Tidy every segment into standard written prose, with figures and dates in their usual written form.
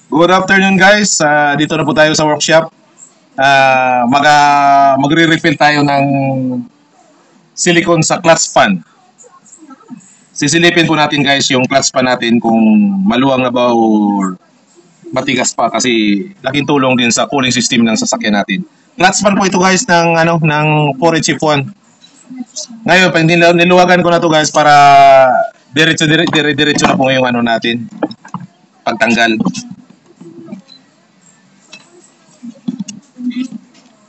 Good afternoon guys. Dito na po tayo sa workshop. Magre-refill tayo ng silicone sa clutch pan. Sisilipin po natin guys yung clutch pan natin kung maluwang na ba o matigas pa kasi laking tulong din sa cooling system ng sasakyan natin. Clutch pan po ito guys ng 4HF1. Ngayon, niluwagan ko na to guys para diretso na po yung natin pagtanggal.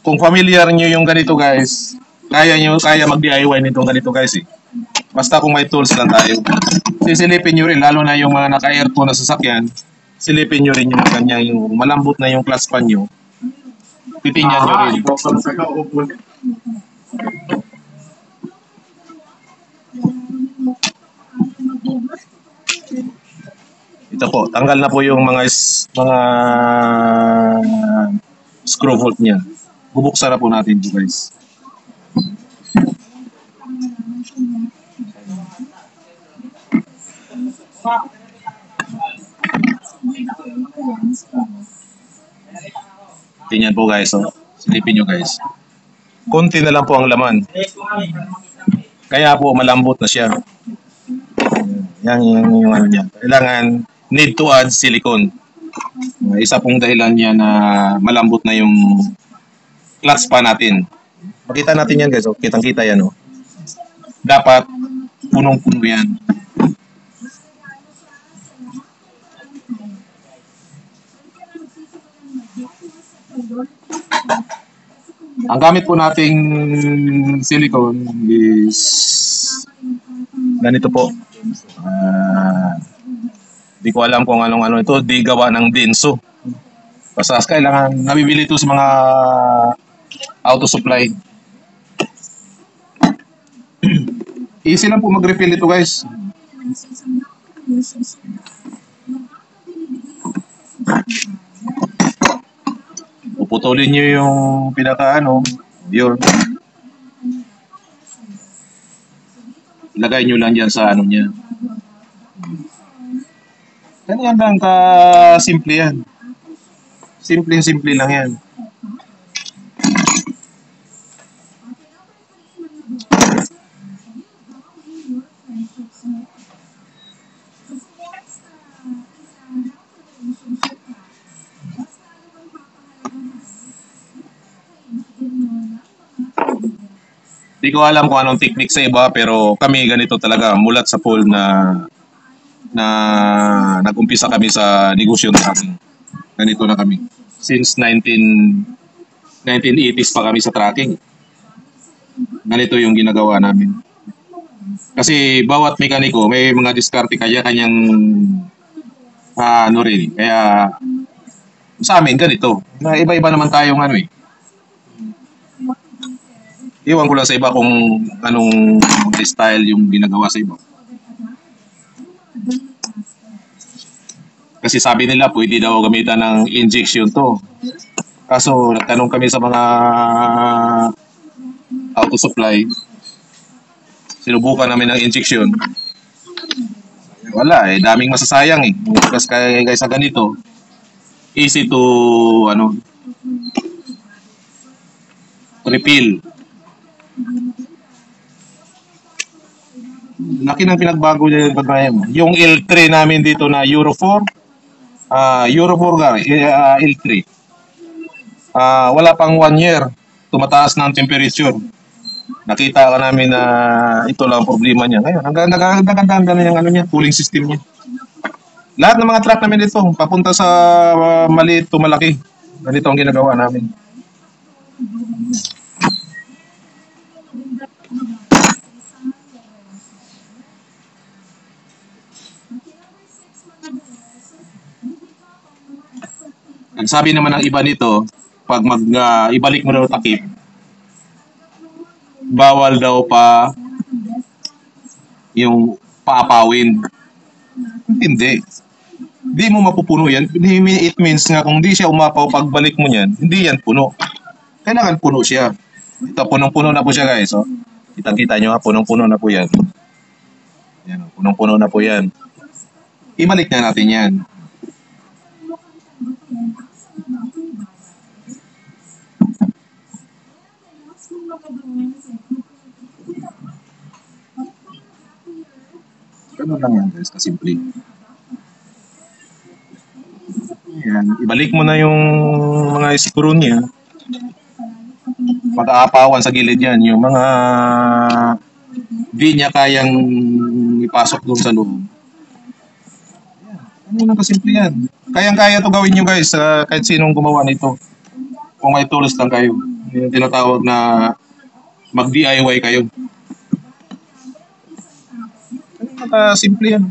Kung familiar nyo yung ganito guys, kaya mag-DIY nitong ganito guys eh. Basta kung may tools lang tayo. Sisilipin nyo rin, lalo na yung mga naka-aircon na sasakyan, silipin nyo rin yung ganyan, yung malambot na yung clutch pan nyo. Titingnan nyo rin. Ito po, tanggal na po yung mga screw bolt niya. Bubuksan na po natin ito guys. Tingnan po guys, oh. Silipin nyo guys. Konti na lang po ang laman. Kaya po malambot na siya. Yan yung niya. Kailangan need to add silicone. Isa pong dahilan niya na malambot na yung clutch pan natin. Makita natin yan guys, oh. Kitang-kita yan, oh. Dapat punong-puno yan. Ang gamit po nating silicone is ganito po. Di ko alam kung anong ito. Di gawa ng Denso. Basta kailangan nabibili ito sa mga auto supply. Easy lang po mag-refill ito guys. Puputulin nyo yung yun. Ilagay nyo lang dyan sa niya. Ganyan lang ka-simple yan. Simple lang yan. Di ko alam kung anong technique sa iba pero kami ganito talaga mulat sa pool na nag-umpisa kami sa negosyo ng trucking. Ganito na kami. Since 1980s pa kami sa trucking. Ganito yung ginagawa namin. Kasi bawat mekaniko may mga diskarte kanyang rin. Kaya sa amin ganito. Iba-iba naman tayong Iwan ko lang sa iba kung anong style yung ginagawa sa iba. Kasi sabi nila pwede daw gamitan ng injection to. Kaso nagtanong kami sa mga auto supply. Sinubukan namin ng injection. Wala daming masasayang eh. Kasi kaya sa ganito, easy to refill. Laki ng pinagbago niya yung L3 namin dito na Euro 4. Euro 4 L3. Wala pang 1 year. Tumataas na ang temperature. Nakita ka namin na ito lang ang problema niya. Ngayon, nagaganda na yung niya, cooling system niya. Lahat ng mga truck namin dito, papunta sa maliit to malaki. Ganito ang ginagawa namin. Ang sabi naman ng iba nito, pag ibalik mo daw takip, bawal daw pa yung paapawin. Hindi. Hindi mo mapupuno yan. It means nga kung di siya umapaw pagbalik mo yan, hindi yan puno. Kailangan puno siya. Ito, punong-puno na po siya guys. Oh. Kitang-kita nyo ha, punong-puno na po yan. Yan, punong-puno na po yan. Ibalik na natin yan. Ganun lang yan guys, kasimple. Yan. Ibalik mo na yung mga screw niya. Mag-aapawan sa gilid yan. Yung mga di niya kayang ipasok doon sa loob. Ano lang kasimple yan. Kayang-kaya to gawin nyo guys, kahit sinong gumawa nito. Kung may tools lang kayo. Yung tinatawag na mag-DIY kayo. Ano lang kasimple yan.